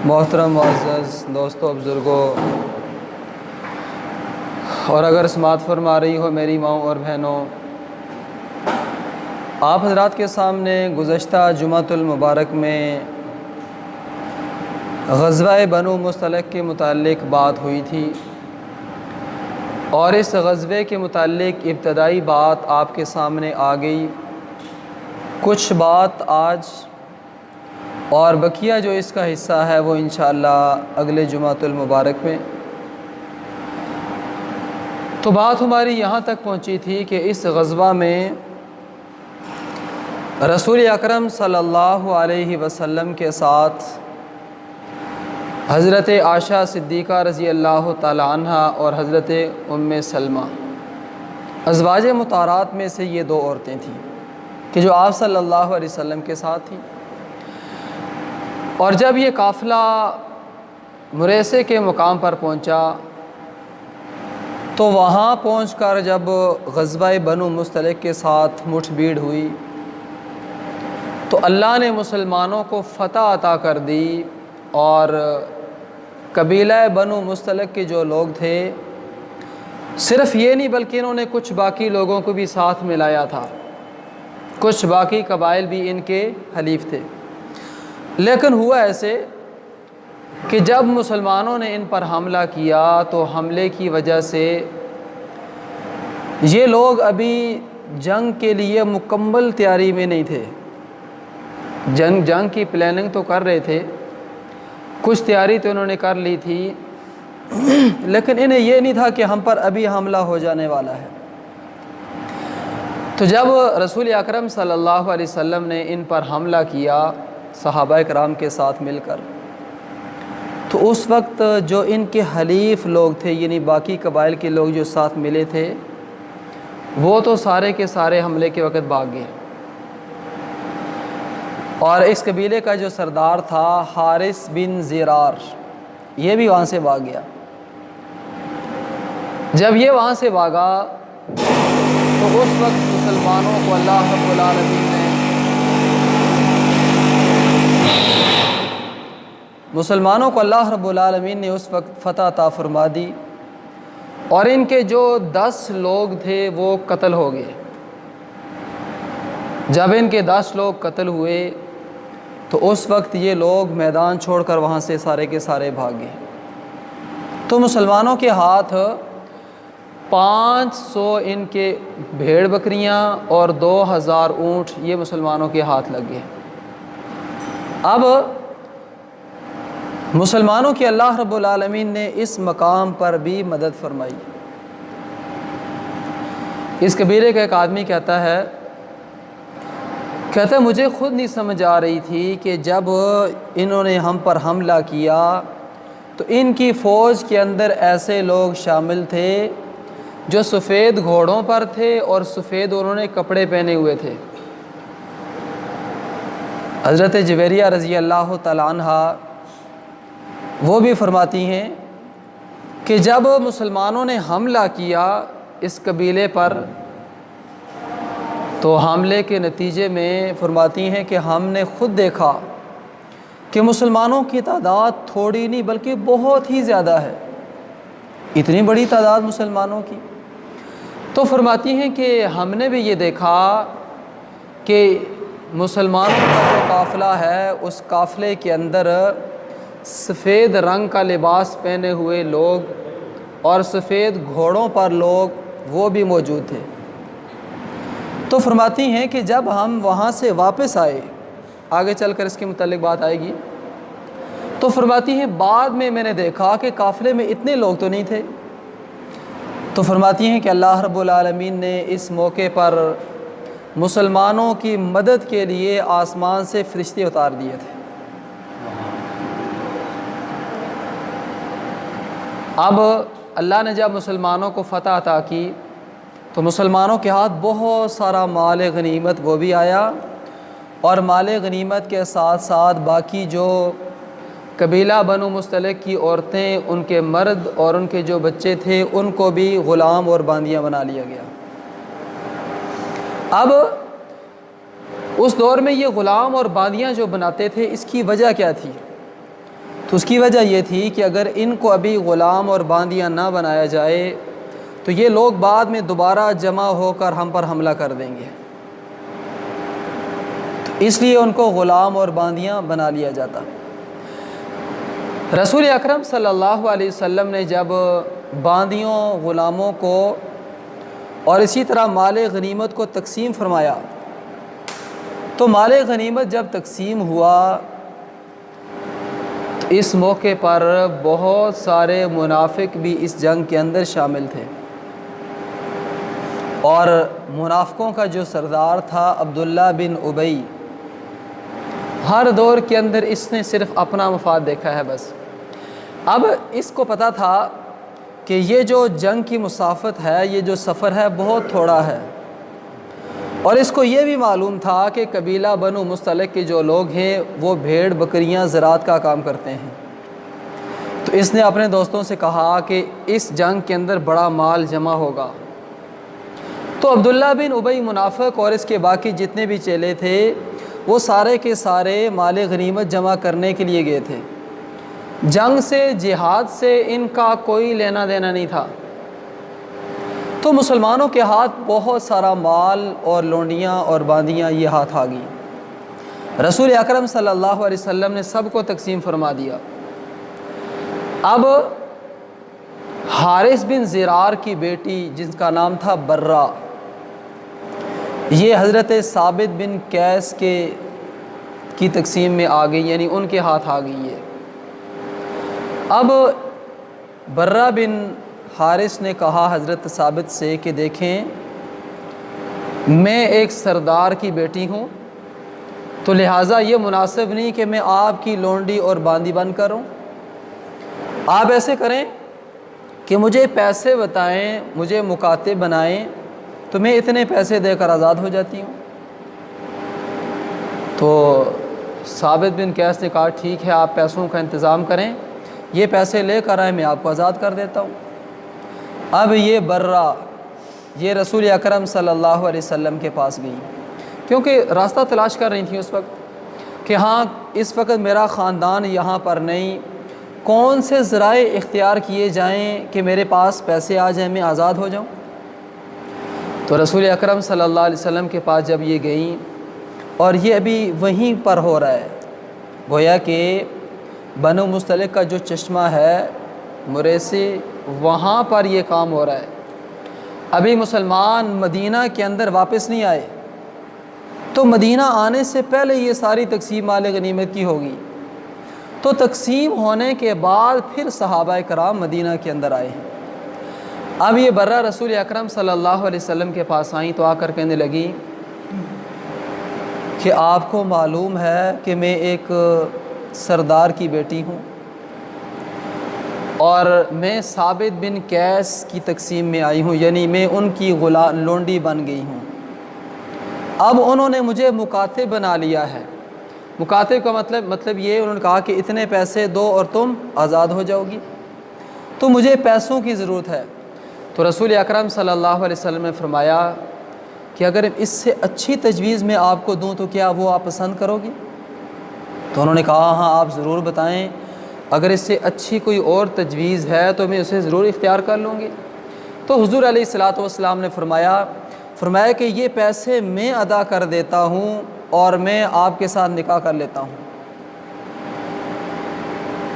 محترم معزز دوستوں، بزرگوں اور اگر سماعت فرما رہی ہو میری ماؤں اور بہنوں، آپ حضرات کے سامنے گزشتہ جمعۃ المبارک میں غزوہ بنو مصطلق کے متعلق بات ہوئی تھی، اور اس غزوے کے متعلق ابتدائی بات آپ کے سامنے آ گئی۔ کچھ بات آج اور بقیہ جو اس کا حصہ ہے وہ انشاءاللہ اگلے جمعۃ المبارک میں۔ تو بات ہماری یہاں تک پہنچی تھی کہ اس غزوہ میں رسول اکرم صلی اللہ علیہ وسلم کے ساتھ حضرت عائشہ صدیقہ رضی اللہ تعالی عنہ اور حضرت ام سلمہ ازواج مطہرات میں سے یہ دو عورتیں تھیں کہ جو آپ صلی اللہ علیہ وسلم کے ساتھ تھیں۔ اور جب یہ قافلہ مریسے کے مقام پر پہنچا تو وہاں پہنچ کر جب غزوہ بنو مصطلق کے ساتھ مٹھ بھیڑ ہوئی تو اللہ نے مسلمانوں کو فتح عطا کر دی، اور قبیلہ بنو مصطلق کے جو لوگ تھے صرف یہ نہیں بلکہ انہوں نے کچھ باقی لوگوں کو بھی ساتھ ملایا تھا، کچھ باقی قبائل بھی ان کے حلیف تھے۔ لیکن ہوا ایسے کہ جب مسلمانوں نے ان پر حملہ کیا تو حملے کی وجہ سے یہ لوگ ابھی جنگ کے لیے مکمل تیاری میں نہیں تھے۔ جنگ کی پلاننگ تو کر رہے تھے، کچھ تیاری تو انہوں نے کر لی تھی، لیکن انہیں یہ نہیں تھا کہ ہم پر ابھی حملہ ہو جانے والا ہے۔ تو جب رسول اکرم صلی اللہ علیہ وسلم نے ان پر حملہ کیا صحابہ کرام کے ساتھ مل کر، تو اس وقت جو ان کے حلیف لوگ تھے یعنی باقی قبائل کے لوگ جو ساتھ ملے تھے وہ تو سارے کے سارے حملے کے وقت بھاگ گئے، اور اس قبیلے کا جو سردار تھا حارث بن زرار یہ بھی وہاں سے بھاگ گیا۔ جب یہ وہاں سے بھاگا تو اس وقت مسلمانوں کو اللہ رب العالمین نے اس وقت فتح عطا فرما دی، اور ان کے جو 10 لوگ تھے وہ قتل ہو گئے۔ جب ان کے 10 لوگ قتل ہوئے تو اس وقت یہ لوگ میدان چھوڑ کر وہاں سے سارے کے سارے بھاگ گئے۔ تو مسلمانوں کے ہاتھ 500 ان کے بھیڑ بکریاں اور 2000 اونٹ یہ مسلمانوں کے ہاتھ لگ گئے۔ اب مسلمانوں کی اللہ رب العالمین نے اس مقام پر بھی مدد فرمائی۔ اس قبیلے کا ایک آدمی کہتا ہے مجھے خود نہیں سمجھ آ رہی تھی کہ جب انہوں نے ہم پر حملہ کیا تو ان کی فوج کے اندر ایسے لوگ شامل تھے جو سفید گھوڑوں پر تھے اور سفید انہوں نے کپڑے پہنے ہوئے تھے۔ حضرت جویریہ رضی اللہ تعالی عنہ وہ بھی فرماتی ہیں کہ جب مسلمانوں نے حملہ کیا اس قبیلے پر تو حملے کے نتیجے میں فرماتی ہیں کہ ہم نے خود دیکھا کہ مسلمانوں کی تعداد تھوڑی نہیں بلکہ بہت ہی زیادہ ہے، اتنی بڑی تعداد مسلمانوں کی۔ تو فرماتی ہیں کہ ہم نے بھی یہ دیکھا کہ مسلمانوں کا جو قافلہ ہے اس قافلے کے اندر سفید رنگ کا لباس پہنے ہوئے لوگ اور سفید گھوڑوں پر لوگ وہ بھی موجود تھے۔ تو فرماتی ہیں کہ جب ہم وہاں سے واپس آئے، آگے چل کر اس کے متعلق بات آئے گی، تو فرماتی ہیں بعد میں نے دیکھا کہ قافلے میں اتنے لوگ تو نہیں تھے۔ تو فرماتی ہیں کہ اللہ رب العالمین نے اس موقع پر مسلمانوں کی مدد کے لیے آسمان سے فرشتے اتار دیے تھے۔ اب اللہ نے جب مسلمانوں کو فتح عطا کی تو مسلمانوں کے ہاتھ بہت سارا مال غنیمت وہ بھی آیا، اور مال غنیمت کے ساتھ ساتھ باقی جو قبیلہ بنو مصطلق کی عورتیں، ان کے مرد اور ان کے جو بچے تھے ان کو بھی غلام اور باندیاں بنا لیا گیا۔ اب اس دور میں یہ غلام اور باندیاں جو بناتے تھے اس کی وجہ کیا تھی؟ تو اس کی وجہ یہ تھی کہ اگر ان کو ابھی غلام اور باندیاں نہ بنایا جائے تو یہ لوگ بعد میں دوبارہ جمع ہو کر ہم پر حملہ کر دیں گے، تو اس لیے ان کو غلام اور باندیاں بنا لیا جاتا۔ رسول اکرم صلی اللہ علیہ وسلم نے جب باندیوں، غلاموں کو اور اسی طرح مال غنیمت کو تقسیم فرمایا تو مال غنیمت جب تقسیم ہوا تو اس موقع پر بہت سارے منافق بھی اس جنگ کے اندر شامل تھے، اور منافقوں کا جو سردار تھا عبداللہ بن ابی، ہر دور کے اندر اس نے صرف اپنا مفاد دیکھا ہے بس۔ اب اس کو پتہ تھا کہ یہ جو جنگ کی مسافت ہے، یہ جو سفر ہے بہت تھوڑا ہے، اور اس کو یہ بھی معلوم تھا کہ قبیلہ بنو مستلق کے جو لوگ ہیں وہ بھیڑ بکریاں زراعت کا کام کرتے ہیں، تو اس نے اپنے دوستوں سے کہا کہ اس جنگ کے اندر بڑا مال جمع ہوگا۔ تو عبداللہ بن ابی منافق اور اس کے باقی جتنے بھی چیلے تھے وہ سارے کے سارے مال غنیمت جمع کرنے کے لیے گئے تھے۔ جنگ سے، جہاد سے ان کا کوئی لینا دینا نہیں تھا، تو مسلمانوں کے ہاتھ بہت سارا مال اور لونڈیاں اور باندیاں یہ ہاتھ آ گئی۔ رسول اکرم صلی اللہ علیہ وسلم نے سب کو تقسیم فرما دیا۔ اب حارث بن زرار کی بیٹی جس کا نام تھا برہ، یہ حضرت ثابت بن قیس کی تقسیم میں آ گئی، یعنی ان کے ہاتھ آ گئی ہے۔ اب برہ بن حارث نے کہا حضرت ثابت سے کہ دیکھیں میں ایک سردار کی بیٹی ہوں، تو لہٰذا یہ مناسب نہیں کہ میں آپ کی لونڈی اور باندی بن کر ہوں، آپ ایسے کریں کہ مجھے پیسے بتائیں، مجھے مکاتب بنائیں، تو میں اتنے پیسے دے کر آزاد ہو جاتی ہوں۔ تو ثابت بن قیس نے کہا ٹھیک ہے، آپ پیسوں کا انتظام کریں، یہ پیسے لے کر آئیں، میں آپ کو آزاد کر دیتا ہوں۔ اب یہ برہ یہ رسول اکرم صلی اللہ علیہ وسلم کے پاس گئی، کیونکہ راستہ تلاش کر رہی تھیں اس وقت کہ ہاں اس وقت میرا خاندان یہاں پر نہیں، کون سے ذرائع اختیار کیے جائیں کہ میرے پاس پیسے آ جائیں، میں آزاد ہو جاؤں۔ تو رسول اکرم صلی اللہ علیہ وسلم کے پاس جب یہ گئیں، اور یہ ابھی وہیں پر ہو رہا ہے، گویا کہ بنو مستلق کا جو چشمہ ہے مریسی، وہاں پر یہ کام ہو رہا ہے، ابھی مسلمان مدینہ کے اندر واپس نہیں آئے، تو مدینہ آنے سے پہلے یہ ساری تقسیم مال غنیمت کی ہوگی، تو تقسیم ہونے کے بعد پھر صحابہ کرام مدینہ کے اندر آئے ہیں۔ اب یہ برہ رسول اکرم صلی اللہ علیہ وسلم کے پاس آئیں تو آ کر کہنے لگی کہ آپ کو معلوم ہے کہ میں ایک سردار کی بیٹی ہوں، اور میں ثابت بن قیس کی تقسیم میں آئی ہوں، یعنی میں ان کی لونڈی بن گئی ہوں۔ اب انہوں نے مجھے مکاتب بنا لیا ہے۔ مکاتب کا مطلب یہ، انہوں نے کہا کہ اتنے پیسے دو اور تم آزاد ہو جاؤ گی، تو مجھے پیسوں کی ضرورت ہے۔ تو رسول اکرم صلی اللہ علیہ وسلم نے فرمایا کہ اگر اس سے اچھی تجویز میں آپ کو دوں تو کیا وہ آپ پسند کرو گی؟ تو انہوں نے کہا ہاں آپ ضرور بتائیں، اگر اس سے اچھی کوئی اور تجویز ہے تو میں اسے ضرور اختیار کر لوں گی۔ تو حضور علیہ الصلاۃ والسلام نے فرمایا کہ یہ پیسے میں ادا کر دیتا ہوں اور میں آپ کے ساتھ نکاح کر لیتا ہوں۔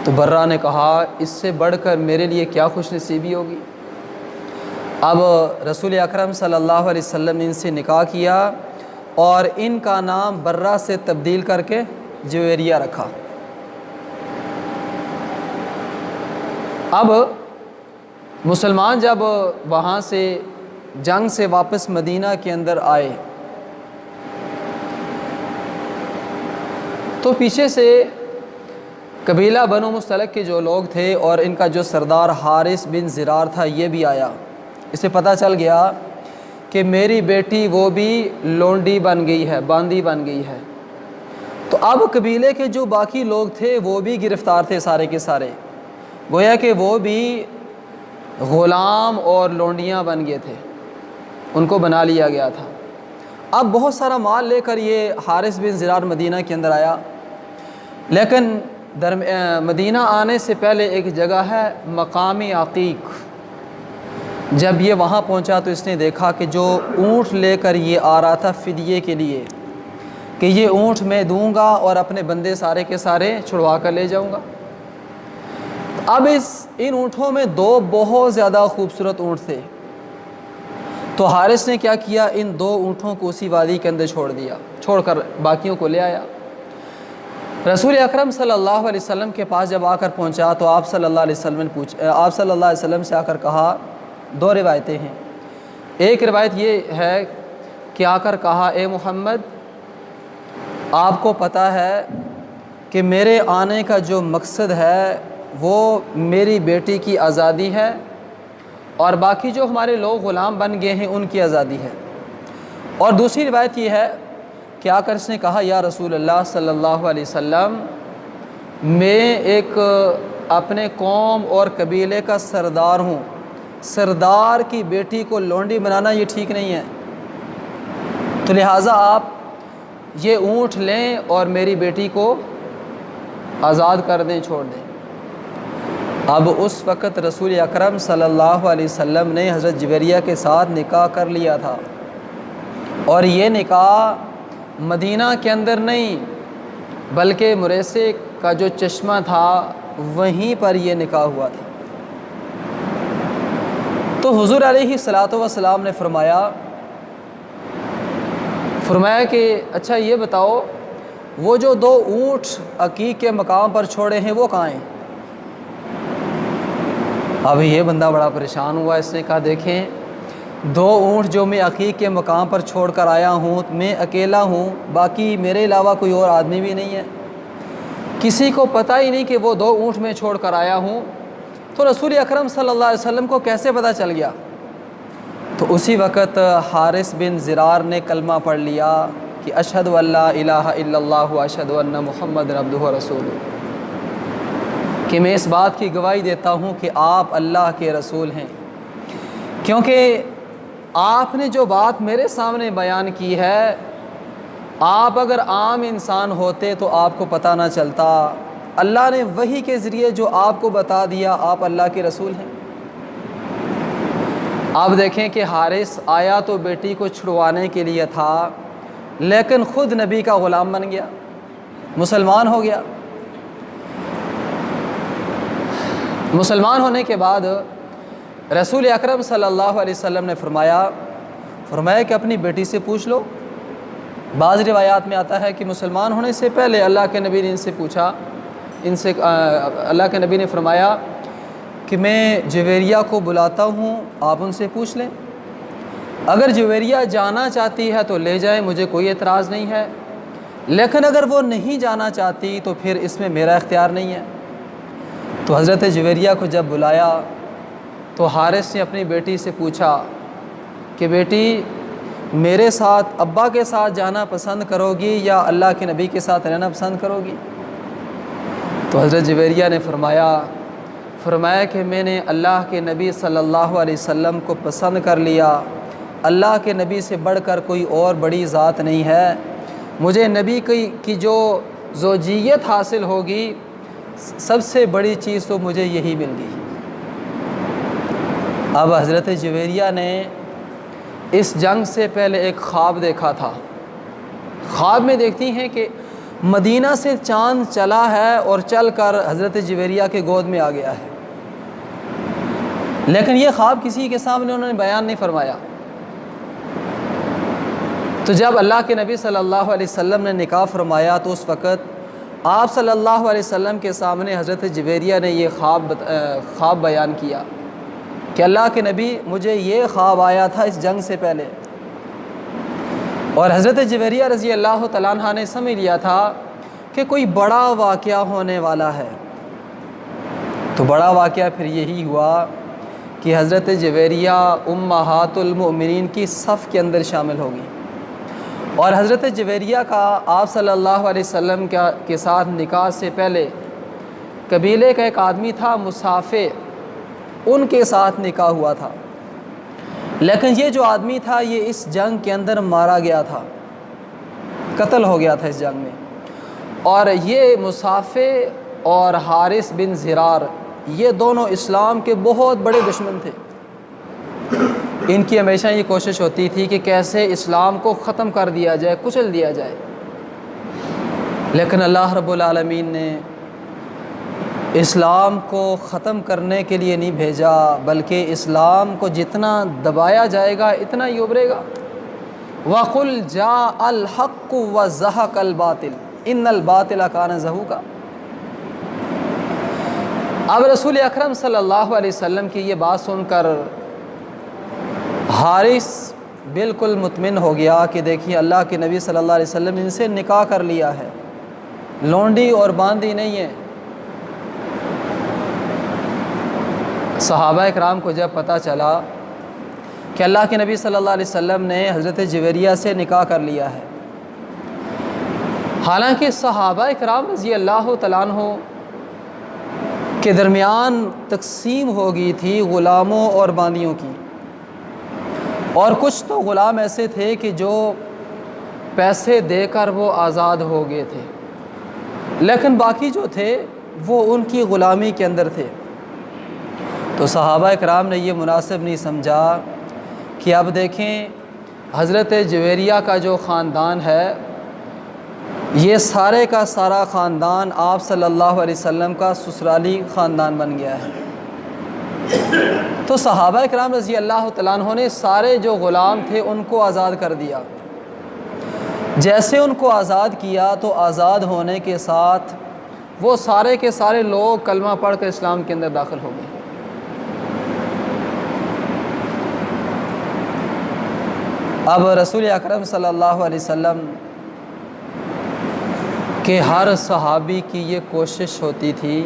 تو برہ نے کہا اس سے بڑھ کر میرے لیے کیا خوش نصیبی ہوگی۔ اب رسول اکرم صلی اللہ علیہ وسلم نے ان سے نکاح کیا اور ان کا نام برہ سے تبدیل کر کے جویریہ رکھا۔ اب مسلمان جب وہاں سے جنگ سے واپس مدینہ کے اندر آئے تو پیچھے سے قبیلہ بنو مستلق کے جو لوگ تھے اور ان کا جو سردار حارث بن زرار تھا یہ بھی آیا۔ اسے پتہ چل گیا کہ میری بیٹی وہ بھی لونڈی بن گئی ہے، باندی بن گئی ہے۔ تو اب قبیلے کے جو باقی لوگ تھے وہ بھی گرفتار تھے سارے کے سارے، گویا کہ وہ بھی غلام اور لونڈیاں بن گئے تھے، ان کو بنا لیا گیا تھا۔ اب بہت سارا مال لے کر یہ حارث بن زرار مدینہ کے اندر آیا، لیکن مدینہ آنے سے پہلے ایک جگہ ہے مقام عقیق۔ جب یہ وہاں پہنچا تو اس نے دیکھا کہ جو اونٹ لے کر یہ آ رہا تھا فدیے کے لیے، کہ یہ اونٹ میں دوں گا اور اپنے بندے سارے کے سارے چھڑوا کر لے جاؤں گا۔ اب ان اونٹوں میں دو بہت زیادہ خوبصورت اونٹ تھے، تو حارث نے کیا کیا، ان دو اونٹوں کو اسی وادی کے اندر چھوڑ کر باقیوں کو لے آیا۔ رسول اکرم صلی اللہ علیہ وسلم کے پاس جب آ کر پہنچا تو آپ صلی اللہ علیہ وسلم سے آ کر کہا، دو روایتیں ہیں۔ ایک روایت یہ ہے کہ آ کر کہا، اے محمد، آپ کو پتہ ہے کہ میرے آنے کا جو مقصد ہے وہ میری بیٹی کی آزادی ہے اور باقی جو ہمارے لوگ غلام بن گئے ہیں ان کی آزادی ہے۔ اور دوسری روایت یہ ہے کہ آ کر اس نے کہا، یا رسول اللہ صلی اللہ علیہ وسلم، میں ایک اپنے قوم اور قبیلے کا سردار ہوں، سردار کی بیٹی کو لونڈی بنانا یہ ٹھیک نہیں ہے، تو لہٰذا آپ یہ اونٹ لیں اور میری بیٹی کو آزاد کر دیں، چھوڑ دیں۔ اب اس وقت رسول اکرم صلی اللہ علیہ وسلم نے حضرت جویریہ کے ساتھ نکاح کر لیا تھا، اور یہ نکاح مدینہ کے اندر نہیں بلکہ مریسے کا جو چشمہ تھا وہیں پر یہ نکاح ہوا تھا۔ تو حضور علیہ الصلوۃ والسلام نے فرمایا کہ اچھا یہ بتاؤ، وہ جو دو اونٹ عقیق کے مقام پر چھوڑے ہیں وہ کہاں ہیں؟ اب یہ بندہ بڑا پریشان ہوا، اس نے کہا، دیکھیں، دو اونٹ جو میں عقیق کے مقام پر چھوڑ کر آیا ہوں، میں اکیلا ہوں، باقی میرے علاوہ کوئی اور آدمی بھی نہیں ہے، کسی کو پتہ ہی نہیں کہ وہ دو اونٹ میں چھوڑ کر آیا ہوں، تو رسول اکرم صلی اللہ علیہ وسلم کو کیسے پتہ چل گیا؟ تو اسی وقت حارث بن زرار نے کلمہ پڑھ لیا کہ اشہد ان لا الہ الا اللہ و اشہد ان محمد عبدہ و رسولہ، کہ میں اس بات کی گواہی دیتا ہوں کہ آپ اللہ کے رسول ہیں، کیونکہ آپ نے جو بات میرے سامنے بیان کی ہے، آپ اگر عام انسان ہوتے تو آپ کو پتہ نہ چلتا، اللہ نے وحی کے ذریعے جو آپ کو بتا دیا، آپ اللہ کے رسول ہیں۔ آپ دیکھیں کہ حارث آیا تو بیٹی کو چھڑوانے کے لیے تھا، لیکن خود نبی کا غلام بن گیا، مسلمان ہو گیا۔ مسلمان ہونے کے بعد رسول اکرم صلی اللہ علیہ وسلم نے فرمایا کہ اپنی بیٹی سے پوچھ لو۔ بعض روایات میں آتا ہے کہ مسلمان ہونے سے پہلے اللہ کے نبی نے ان سے پوچھا، اللہ کے نبی نے فرمایا کہ میں جویریہ کو بلاتا ہوں، آپ ان سے پوچھ لیں، اگر جویریہ جانا چاہتی ہے تو لے جائیں، مجھے کوئی اعتراض نہیں ہے، لیکن اگر وہ نہیں جانا چاہتی تو پھر اس میں میرا اختیار نہیں ہے۔ تو حضرت جویریہ کو جب بلایا تو حارث نے اپنی بیٹی سے پوچھا کہ بیٹی، میرے ساتھ ابا کے ساتھ جانا پسند کرو گی یا اللہ کے نبی کے ساتھ رہنا پسند کرو گی؟ تو حضرت جویریہ نے فرمایا کہ میں نے اللہ کے نبی صلی اللہ علیہ وسلم کو پسند کر لیا، اللہ کے نبی سے بڑھ کر کوئی اور بڑی ذات نہیں ہے، مجھے نبی کی جو زوجیت حاصل ہوگی سب سے بڑی چیز تو مجھے یہی مل گئی۔ اب حضرت جویریہ نے اس جنگ سے پہلے ایک خواب دیکھا تھا۔ خواب میں دیکھتی ہیں کہ مدینہ سے چاند چلا ہے اور چل کر حضرت جویریہ کے گود میں آ گیا ہے، لیکن یہ خواب کسی کے سامنے انہوں نے بیان نہیں فرمایا۔ تو جب اللہ کے نبی صلی اللہ علیہ وسلم نے نکاح فرمایا تو اس وقت آپ صلی اللہ علیہ وسلم کے سامنے حضرت جویریہ نے یہ خواب بیان کیا کہ اللہ کے نبی، مجھے یہ خواب آیا تھا اس جنگ سے پہلے، اور حضرت جویریہ رضی اللہ تعالیٰ عنہ نے سمجھ لیا تھا کہ کوئی بڑا واقعہ ہونے والا ہے۔ تو بڑا واقعہ پھر یہی ہوا کہ حضرت جویریہ امہات المؤمنین کی صف کے اندر شامل ہوگی، اور حضرت جویریہ کا آپ صلی اللہ علیہ وسلم کے ساتھ نکاح سے پہلے قبیلے کا ایک آدمی تھا مصافے، ان کے ساتھ نکاح ہوا تھا، لیکن یہ جو آدمی تھا یہ اس جنگ کے اندر مارا گیا تھا، قتل ہو گیا تھا اس جنگ میں، اور یہ مصافے اور حارث بن زرار، یہ دونوں اسلام کے بہت بڑے دشمن تھے۔ ان کی ہمیشہ یہ کوشش ہوتی تھی کہ کیسے اسلام کو ختم کر دیا جائے، کچل دیا جائے، لیکن اللہ رب العالمین نے اسلام کو ختم کرنے کے لیے نہیں بھیجا، بلکہ اسلام کو جتنا دبایا جائے گا اتنا ہی ابھرے گا۔ وَقُلْ جَاءَ الْحَقُّ وَزَهَقَ الْبَاطِلُ إِنَّ الْبَاطِلَ كَانَ زَهُوقًا۔ اب رسول اکرم صلی اللہ علیہ وسلم کی یہ بات سن کر حارث بالکل مطمئن ہو گیا کہ دیکھیے اللہ کے نبی صلی اللہ علیہ وسلم ان سے نکاح کر لیا ہے، لونڈی اور باندھی نہیں ہے۔ صحابہ اکرام کو جب پتہ چلا کہ اللہ کے نبی صلی اللہ علیہ وسلم نے حضرت جویریہ سے نکاح کر لیا ہے، حالانکہ صحابہ اکرام رضی اللہ تعالیٰ عنہ کے درمیان تقسیم ہو گئی تھی غلاموں اور باندیوں کی، اور کچھ تو غلام ایسے تھے کہ جو پیسے دے کر وہ آزاد ہو گئے تھے، لیکن باقی جو تھے وہ ان کی غلامی کے اندر تھے۔ تو صحابہ اکرام نے یہ مناسب نہیں سمجھا کہ اب دیکھیں حضرت جویریہ کا جو خاندان ہے، یہ سارے کا سارا خاندان آپ صلی اللہ علیہ وسلم کا سسرالی خاندان بن گیا ہے۔ تو صحابہ اکرام رضی اللہ تعالیٰ عنہ نے سارے جو غلام تھے ان کو آزاد کر دیا۔ جیسے ان کو آزاد کیا تو آزاد ہونے کے ساتھ وہ سارے کے سارے لوگ کلمہ پڑھ کر اسلام کے اندر داخل ہو گئے۔ اب رسول اکرم صلی اللہ علیہ وسلم کہ ہر صحابی کی یہ کوشش ہوتی تھی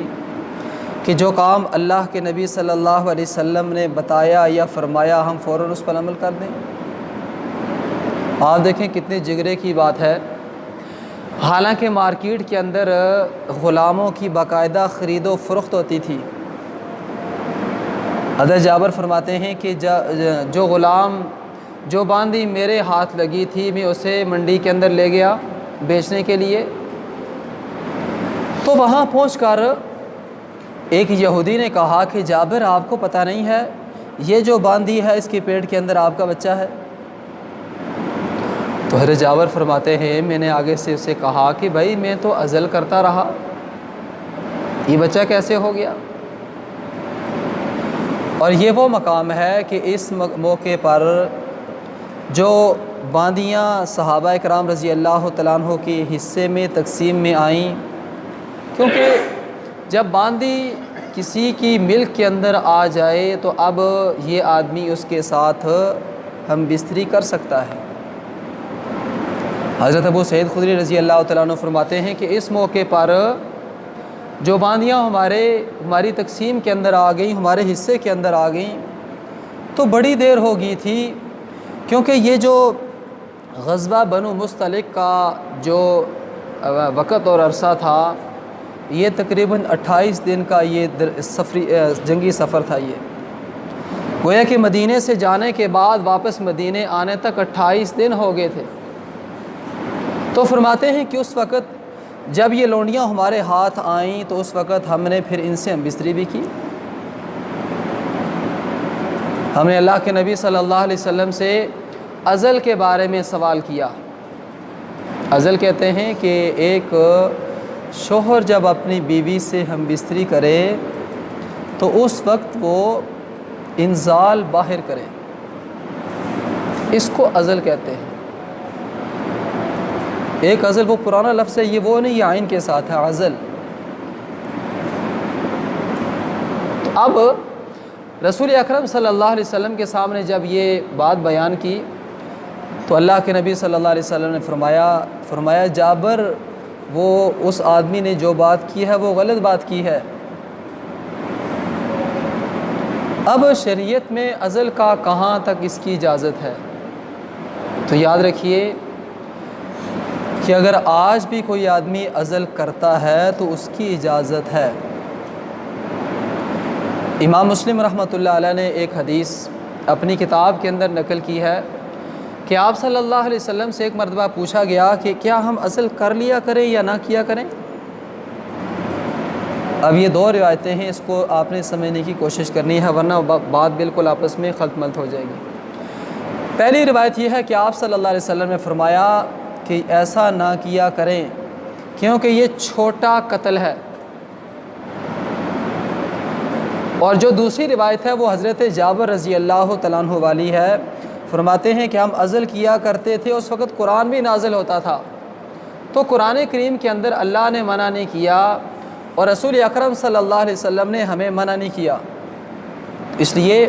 کہ جو کام اللہ کے نبی صلی اللہ علیہ وسلم نے بتایا یا فرمایا ہم فوراً اس پر عمل کر دیں۔ آپ دیکھیں کتنے جگرے کی بات ہے، حالانکہ مارکیٹ کے اندر غلاموں کی باقاعدہ خرید و فروخت ہوتی تھی۔ حضرت جابر فرماتے ہیں کہ جو غلام جو باندھی میرے ہاتھ لگی تھی میں اسے منڈی کے اندر لے گیا بیچنے کے لیے، تو وہاں پہنچ کر ایک یہودی نے کہا کہ جابر آپ کو پتہ نہیں ہے یہ جو باندھی ہے اس کے پیٹ کے اندر آپ کا بچہ ہے؟ تو حضرت جابر فرماتے ہیں میں نے آگے سے اسے کہا کہ بھائی میں تو ازل کرتا رہا، یہ بچہ کیسے ہو گیا؟ اور یہ وہ مقام ہے کہ اس موقع پر جو باندیاں صحابہ اکرام رضی اللہ تعالیٰ عنہ کے حصے میں تقسیم میں آئیں، کیونکہ جب باندی کسی کی ملک کے اندر آ جائے تو اب یہ آدمی اس کے ساتھ ہم بستری کر سکتا ہے۔ حضرت ابو سعید خدری رضی اللہ تعالیٰ عنہ فرماتے ہیں کہ اس موقع پر جو باندیاں ہماری تقسیم کے اندر آ گئیں، ہمارے حصے کے اندر آ گئیں، تو بڑی دیر ہو گئی تھی، کیونکہ یہ جو غزوہ بنو مستلق کا جو وقت اور عرصہ تھا یہ تقریباً 28 دن کا یہ جنگی سفر تھا۔ یہ گویا کہ مدینے سے جانے کے بعد واپس مدینے آنے تک 28 دن ہو گئے تھے۔ تو فرماتے ہیں کہ اس وقت جب یہ لونڈیاں ہمارے ہاتھ آئیں تو اس وقت ہم نے پھر ان سے ہم بستری بھی کی۔ ہم نے اللہ کے نبی صلی اللہ علیہ وسلم سے ازل کے بارے میں سوال کیا۔ ازل کہتے ہیں کہ ایک شوہر جب اپنی بیوی سے ہم بستری کرے تو اس وقت وہ انزال باہر کرے، اس کو ازل کہتے ہیں۔ ایک ازل وہ پرانا لفظ ہے، یہ وہ نہیں یہ عین کے ساتھ ہے، ازل۔ تو اب رسول اکرم صلی اللہ علیہ وسلم کے سامنے جب یہ بات بیان کی تو اللہ کے نبی صلی اللہ علیہ وسلم نے فرمایا جابر وہ اس آدمی نے جو بات کی ہے وہ غلط بات کی ہے۔ اب شریعت میں ازل کا کہاں تک اس کی اجازت ہے؟ تو یاد رکھیے کہ اگر آج بھی کوئی آدمی ازل کرتا ہے تو اس کی اجازت ہے۔ امام مسلم رحمۃ اللہ علیہ نے ایک حدیث اپنی کتاب کے اندر نقل کی ہے کہ آپ صلی اللہ علیہ وسلم سے ایک مرتبہ پوچھا گیا کہ کیا ہم ازل کر لیا کریں یا نہ کیا کریں؟ اب یہ دو روایتیں ہیں، اس کو آپ نے سمجھنے کی کوشش کرنی ہے، ورنہ بات بالکل آپس میں خلط ملط ہو جائے گی۔ پہلی روایت یہ ہے کہ آپ صلی اللہ علیہ وسلم نے فرمایا کہ ایسا نہ کیا کریں کیونکہ یہ چھوٹا قتل ہے۔ اور جو دوسری روایت ہے وہ حضرت جابر رضی اللہ تعالیٰ عنہ والی ہے، فرماتے ہیں کہ ہم عزل کیا کرتے تھے، اس وقت قرآن بھی نازل ہوتا تھا، تو قرآن کریم کے اندر اللہ نے منع نہیں کیا اور رسول اکرم صلی اللہ علیہ وسلم نے ہمیں منع نہیں کیا، اس لیے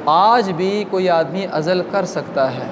آج بھی کوئی آدمی عزل کر سکتا ہے۔